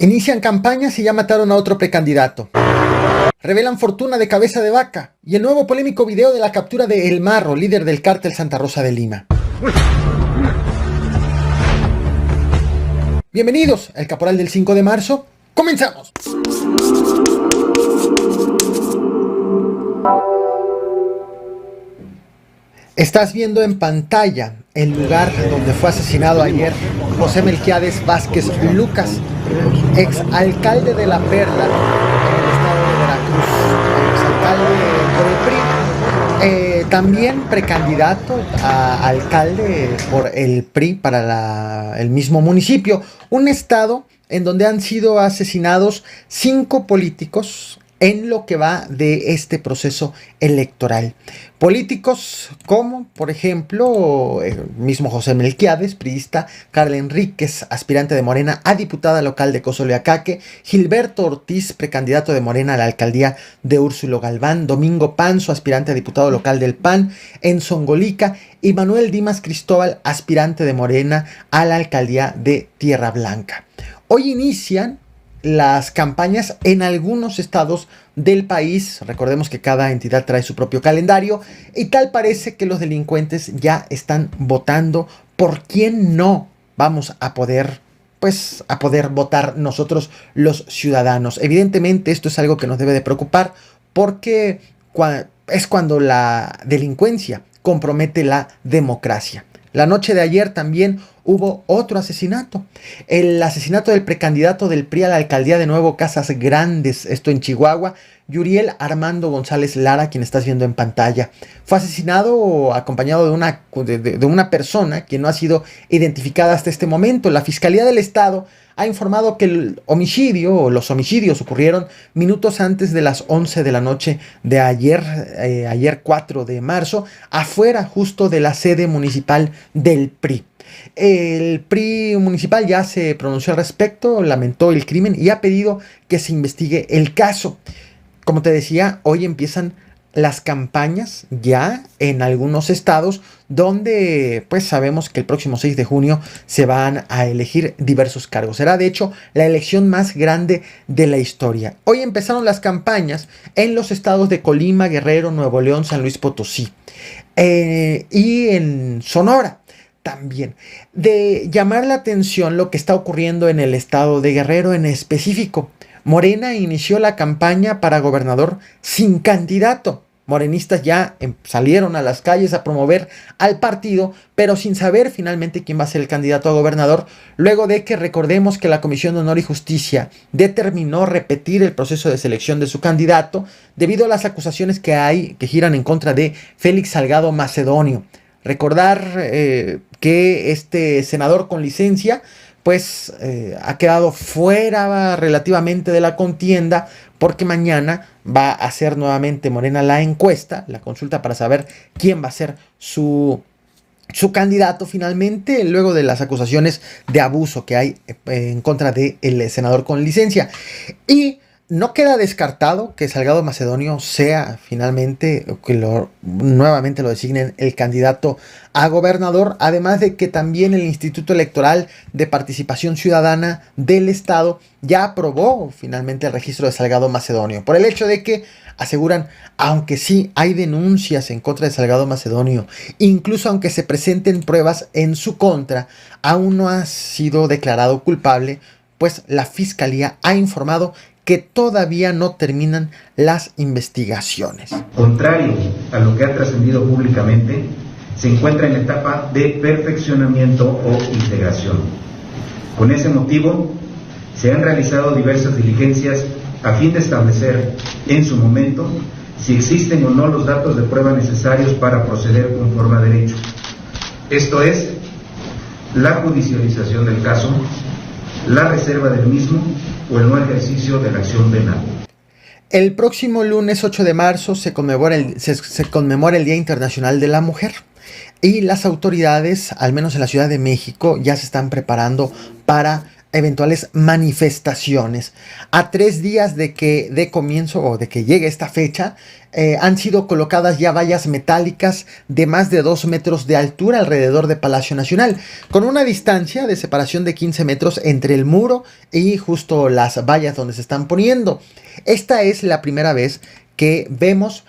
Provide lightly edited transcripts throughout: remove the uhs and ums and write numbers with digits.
Inician campañas y ya mataron a otro precandidato. Revelan fortuna de cabeza de vaca y el nuevo polémico video de la captura de El Marro, líder del cártel Santa Rosa de Lima. Bienvenidos al Caporal del 5 de marzo. ¡Comenzamos! Estás viendo en pantalla el lugar donde fue asesinado ayer José Melquiades Vázquez Lucas, ex alcalde de La Perla en el estado de Veracruz, ex alcalde por el PRI, también precandidato a alcalde por el PRI para el mismo municipio, un estado en donde han sido asesinados 5 políticos en lo que va de este proceso electoral. Políticos como, por ejemplo, el mismo José Melquiades, priista, Carla Enríquez, aspirante de Morena a diputada local de Cozoleacaque, Gilberto Ortiz, precandidato de Morena a la alcaldía de Úrsulo Galván, Domingo Panzo, aspirante a diputado local del PAN en Zongolica, y Manuel Dimas Cristóbal, aspirante de Morena a la alcaldía de Tierra Blanca. Hoy inician las campañas en algunos estados del país. Recordemos que cada entidad trae su propio calendario y tal parece que los delincuentes ya están votando por quién no vamos a poder votar nosotros los ciudadanos. Evidentemente esto es algo que nos debe de preocupar porque es cuando la delincuencia compromete la democracia. La noche de ayer también hubo otro asesinato. El asesinato del precandidato del PRI a la alcaldía de Nuevo Casas Grandes, esto en Chihuahua, Yuriel Armando González Lara, quien estás viendo en pantalla. Fue asesinado acompañado de una persona que no ha sido identificada hasta este momento. La Fiscalía del Estado ha informado que el homicidio o los homicidios ocurrieron minutos antes de las 11 de la noche de ayer 4 de marzo, afuera justo de la sede municipal del PRI. El PRI municipal ya se pronunció al respecto, lamentó el crimen y ha pedido que se investigue el caso. Como te decía, hoy empiezan las campañas ya en algunos estados donde pues sabemos que el próximo 6 de junio se van a elegir diversos cargos. Será de hecho la elección más grande de la historia. Hoy empezaron las campañas en los estados de Colima, Guerrero, Nuevo León, San Luis Potosí y en Sonora. También de llamar la atención lo que está ocurriendo en el estado de Guerrero en específico. Morena inició la campaña para gobernador sin candidato. Morenistas ya salieron a las calles a promover al partido, pero sin saber finalmente quién va a ser el candidato a gobernador, luego de que recordemos que la Comisión de Honor y Justicia determinó repetir el proceso de selección de su candidato debido a las acusaciones que giran en contra de Félix Salgado Macedonio. Recordar que este senador con licencia pues ha quedado fuera relativamente de la contienda porque mañana va a hacer nuevamente Morena la encuesta, la consulta para saber quién va a ser su candidato finalmente, luego de las acusaciones de abuso que hay en contra del senador con licencia. Y no queda descartado que Salgado Macedonio sea finalmente, que nuevamente lo designen el candidato a gobernador, además de que también el Instituto Electoral de Participación Ciudadana del Estado ya aprobó finalmente el registro de Salgado Macedonio, por el hecho de que aseguran, aunque sí hay denuncias en contra de Salgado Macedonio, incluso aunque se presenten pruebas en su contra, aún no ha sido declarado culpable, pues la Fiscalía ha informado que todavía no terminan las investigaciones. Contrario a lo que ha trascendido públicamente, se encuentra en etapa de perfeccionamiento o integración. Con ese motivo, se han realizado diversas diligencias a fin de establecer en su momento si existen o no los datos de prueba necesarios para proceder conforme a derecho. Esto es, la judicialización del caso, la reserva del mismo o el no ejercicio de la acción penal. El próximo lunes 8 de marzo se conmemora el Día Internacional de la Mujer y las autoridades, al menos en la Ciudad de México, ya se están preparando para eventuales manifestaciones. A 3 días de que de comienzo o de que llegue esta fecha, han sido colocadas ya vallas metálicas de más de 2 metros de altura alrededor de Palacio Nacional, con una distancia de separación de 15 metros entre el muro y justo las vallas donde se están poniendo. Esta es la primera vez que vemos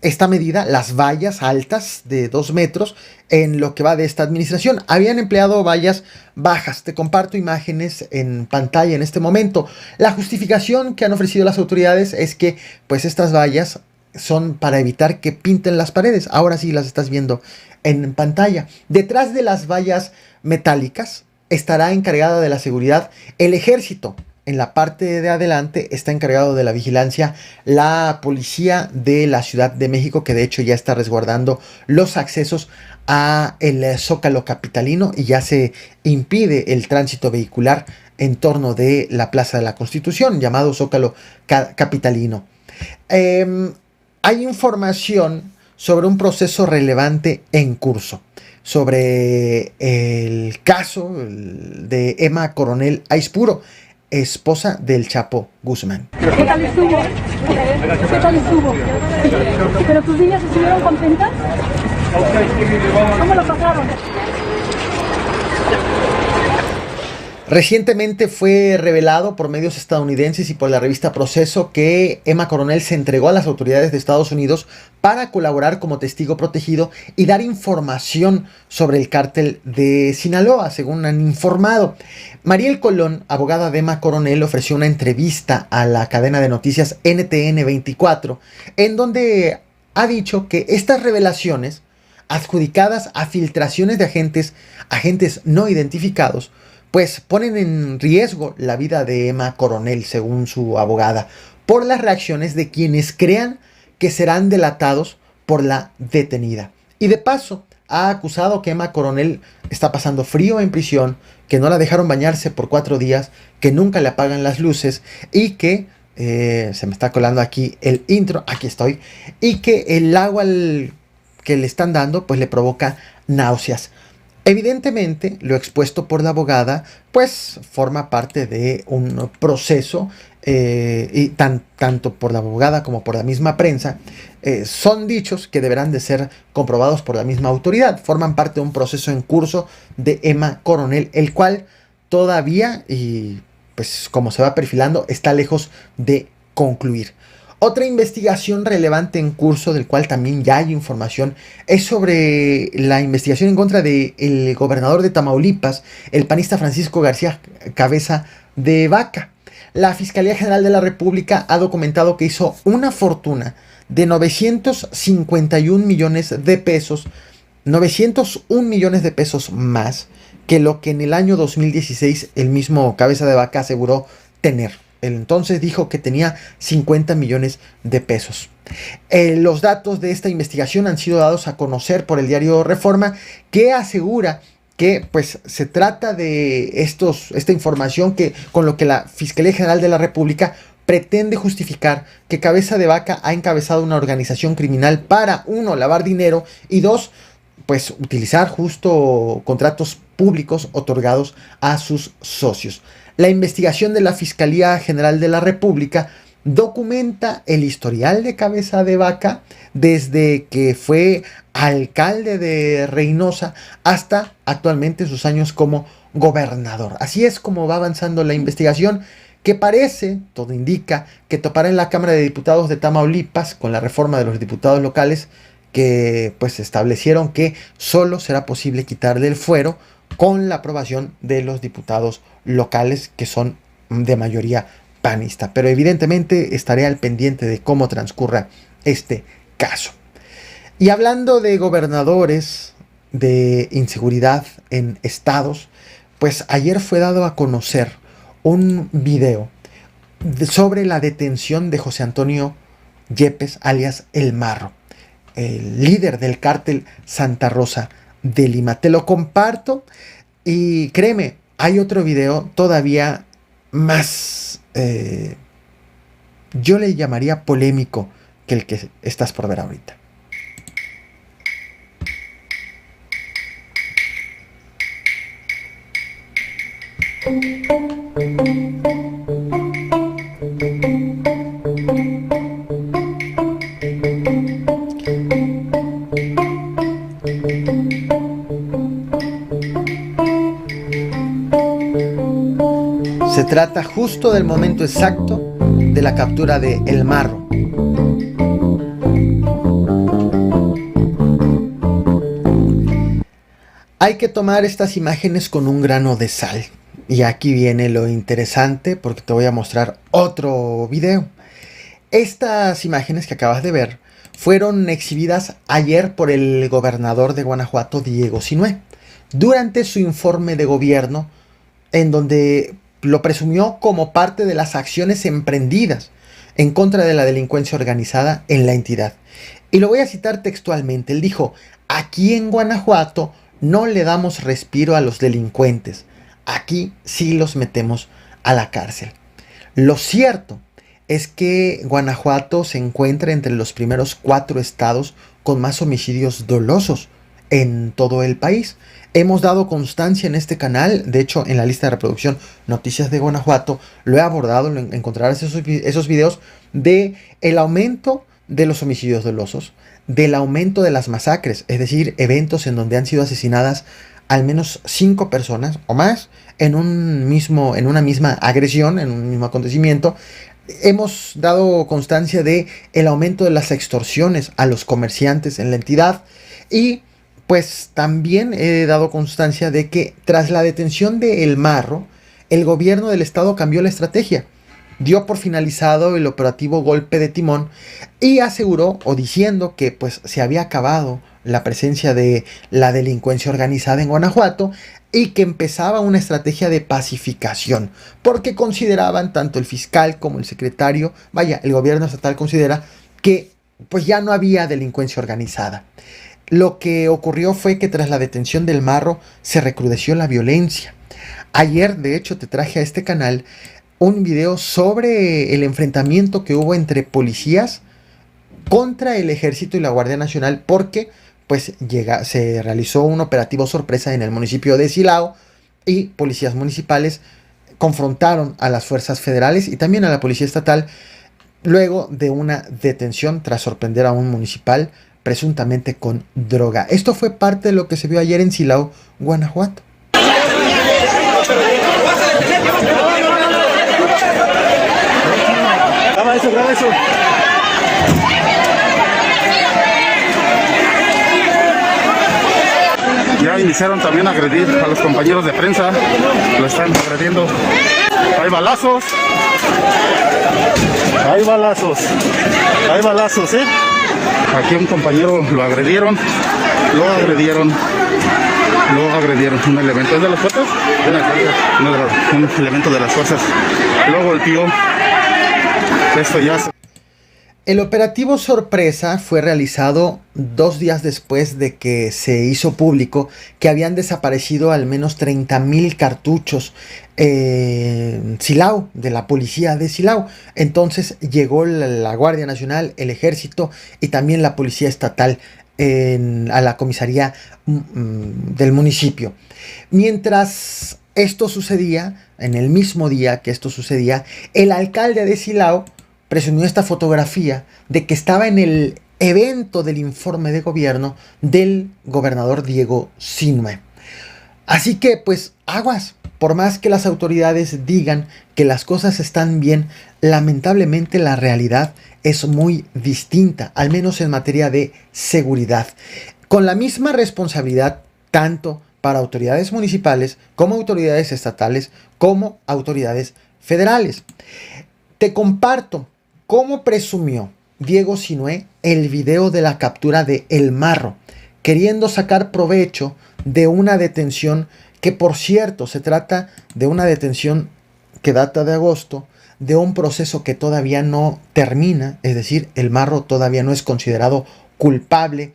esta medida, las vallas altas de 2 metros en lo que va de esta administración. Habían empleado vallas bajas. Te comparto imágenes en pantalla en este momento. La justificación que han ofrecido las autoridades es que pues estas vallas son para evitar que pinten las paredes. Ahora sí las estás viendo en pantalla. Detrás de las vallas metálicas estará encargada de la seguridad el ejército. En la parte de adelante está encargado de la vigilancia la policía de la Ciudad de México, que de hecho ya está resguardando los accesos a el Zócalo capitalino y ya se impide el tránsito vehicular en torno de la Plaza de la Constitución, llamado Zócalo capitalino. Hay información sobre un proceso relevante en curso, sobre el caso de Emma Coronel Aispuro, esposa del Chapo Guzmán. ¿Qué tal estuvo? ¿Qué tal estuvo? ¿Pero tus niñas estuvieron contentas? ¿Cómo lo pasaron? Recientemente fue revelado por medios estadounidenses y por la revista Proceso que Emma Coronel se entregó a las autoridades de Estados Unidos para colaborar como testigo protegido y dar información sobre el cártel de Sinaloa, según han informado. Mariel Colón, abogada de Emma Coronel, ofreció una entrevista a la cadena de noticias NTN 24, en donde ha dicho que estas revelaciones, adjudicadas a filtraciones de agentes no identificados, pues ponen en riesgo la vida de Emma Coronel, según su abogada, por las reacciones de quienes crean que serán delatados por la detenida. Y de paso, ha acusado que Emma Coronel está pasando frío en prisión, que no la dejaron bañarse por 4 días, que nunca le apagan las luces y que, se me está colando aquí el intro, aquí estoy, y que el agua que le están dando pues le provoca náuseas. Evidentemente, lo expuesto por la abogada, pues forma parte de un proceso, y tanto por la abogada como por la misma prensa, son dichos que deberán de ser comprobados por la misma autoridad. Forman parte de un proceso en curso de Emma Coronel, el cual todavía, y pues como se va perfilando, está lejos de concluir. Otra investigación relevante en curso, del cual también ya hay información, es sobre la investigación en contra del gobernador de Tamaulipas, el panista Francisco García Cabeza de Vaca. La Fiscalía General de la República ha documentado que hizo una fortuna de 951 millones de pesos, 901 millones de pesos más que lo que en el año 2016 el mismo Cabeza de Vaca aseguró tener. Él entonces dijo que tenía 50 millones de pesos. Los datos de esta investigación han sido dados a conocer por el diario Reforma, que asegura que pues se trata de esta información con lo que la Fiscalía General de la República pretende justificar que Cabeza de Vaca ha encabezado una organización criminal para, 1, lavar dinero y 2, pues utilizar justo contratos públicos otorgados a sus socios. La investigación de la Fiscalía General de la República documenta el historial de Cabeza de Vaca desde que fue alcalde de Reynosa hasta actualmente sus años como gobernador. Así es como va avanzando la investigación, que parece, todo indica, que topará en la Cámara de Diputados de Tamaulipas con la reforma de los diputados locales, que pues establecieron que solo será posible quitarle el fuero con la aprobación de los diputados locales, que son de mayoría panista. Pero evidentemente estaré al pendiente de cómo transcurra este caso. Y hablando de gobernadores, de inseguridad en estados, pues ayer fue dado a conocer un video sobre la detención de José Antonio Yepes, alias El Marro, el líder del cártel Santa Rosa de Lima. Te lo comparto y créeme, hay otro video todavía más, yo le llamaría polémico, que el que estás por ver ahorita. Se trata justo del momento exacto de la captura de El Marro. Hay que tomar estas imágenes con un grano de sal. Y aquí viene lo interesante porque te voy a mostrar otro video. Estas imágenes que acabas de ver fueron exhibidas ayer por el gobernador de Guanajuato, Diego Sinue, durante su informe de gobierno, en donde lo presumió como parte de las acciones emprendidas en contra de la delincuencia organizada en la entidad. Y lo voy a citar textualmente. Él dijo: aquí en Guanajuato no le damos respiro a los delincuentes. Aquí sí los metemos a la cárcel. Lo cierto es que Guanajuato se encuentra entre los primeros 4 estados con más homicidios dolosos en todo el país. Hemos dado constancia en este canal, de hecho en la lista de reproducción Noticias de Guanajuato lo he abordado, encontrarás esos videos de el aumento de los homicidios dolosos, del aumento de las masacres, es decir, eventos en donde han sido asesinadas al menos 5 personas o más en una misma agresión, en un mismo acontecimiento. Hemos dado constancia de el aumento de las extorsiones a los comerciantes en la entidad y pues también he dado constancia de que tras la detención de El Marro, el gobierno del estado cambió la estrategia. Dio por finalizado el operativo Golpe de Timón y aseguró o diciendo que pues se había acabado la presencia de la delincuencia organizada en Guanajuato y que empezaba una estrategia de pacificación, porque consideraban tanto el fiscal como el secretario, el gobierno estatal considera que pues ya no había delincuencia organizada. Lo que ocurrió fue que tras la detención del Marro se recrudeció la violencia. Ayer, de hecho, te traje a este canal un video sobre el enfrentamiento que hubo entre policías contra el Ejército y la Guardia Nacional, porque pues se realizó un operativo sorpresa en el municipio de Silao y policías municipales confrontaron a las fuerzas federales y también a la policía estatal luego de una detención tras sorprender a un municipal presuntamente con droga. Esto fue parte de lo que se vio ayer en Silao, Guanajuato. Graba eso. Ya iniciaron también a agredir a los compañeros de prensa. Lo están agrediendo. Hay balazos. Hay balazos, ¿eh? Aquí un compañero lo agredieron. Un elemento de las fuerzas. Un elemento de las fuerzas lo golpeó. Esto ya se... El operativo sorpresa fue realizado 2 días después de que se hizo público que habían desaparecido al menos 30,000 cartuchos en Silao, de la policía de Silao. Entonces llegó la Guardia Nacional, el Ejército y también la Policía Estatal a la comisaría del municipio. Mientras esto sucedía, en el mismo día que esto sucedía, el alcalde de Silao presumió esta fotografía de que estaba en el evento del informe de gobierno del gobernador Diego Sinue. Así que pues aguas, por más que las autoridades digan que las cosas están bien, lamentablemente la realidad es muy distinta, al menos en materia de seguridad. Con la misma responsabilidad tanto para autoridades municipales como autoridades estatales como autoridades federales. Te comparto cómo presumió Diego Sinue el video de la captura de El Marro, queriendo sacar provecho de una detención que, por cierto, se trata de una detención que data de agosto, de un proceso que todavía no termina, es decir, El Marro todavía no es considerado culpable,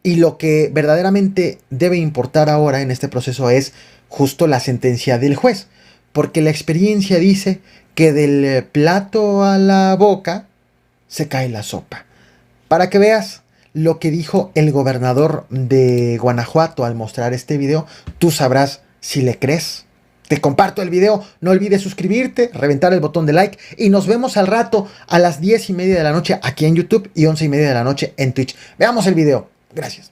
y lo que verdaderamente debe importar ahora en este proceso es justo la sentencia del juez, porque la experiencia dice que del plato a la boca se cae la sopa. Para que veas lo que dijo el gobernador de Guanajuato al mostrar este video, tú sabrás si le crees te comparto el video. No olvides suscribirte, reventar el botón de like y nos vemos al rato a las 10:30 de la noche aquí en YouTube y 11:30 de la noche en Twitch. Veamos el video. Gracias.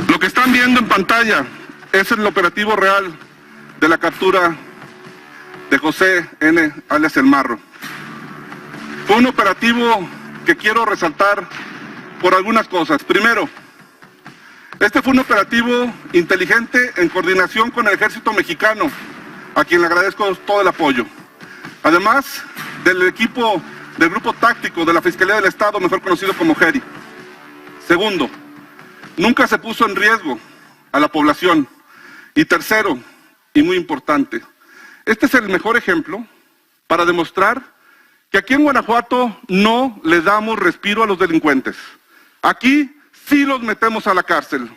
Lo que están viendo en pantalla es el operativo real de la captura de José N. alias El Marro. Fue un operativo que quiero resaltar por algunas cosas. Primero, este fue un operativo inteligente en coordinación con el Ejército Mexicano, a quien le agradezco todo el apoyo. Además del equipo del Grupo Táctico de la Fiscalía del Estado, mejor conocido como GERI. Segundo, nunca se puso en riesgo a la población. Y tercero, y muy importante, este es el mejor ejemplo para demostrar que aquí en Guanajuato no le damos respiro a los delincuentes. Aquí sí los metemos a la cárcel.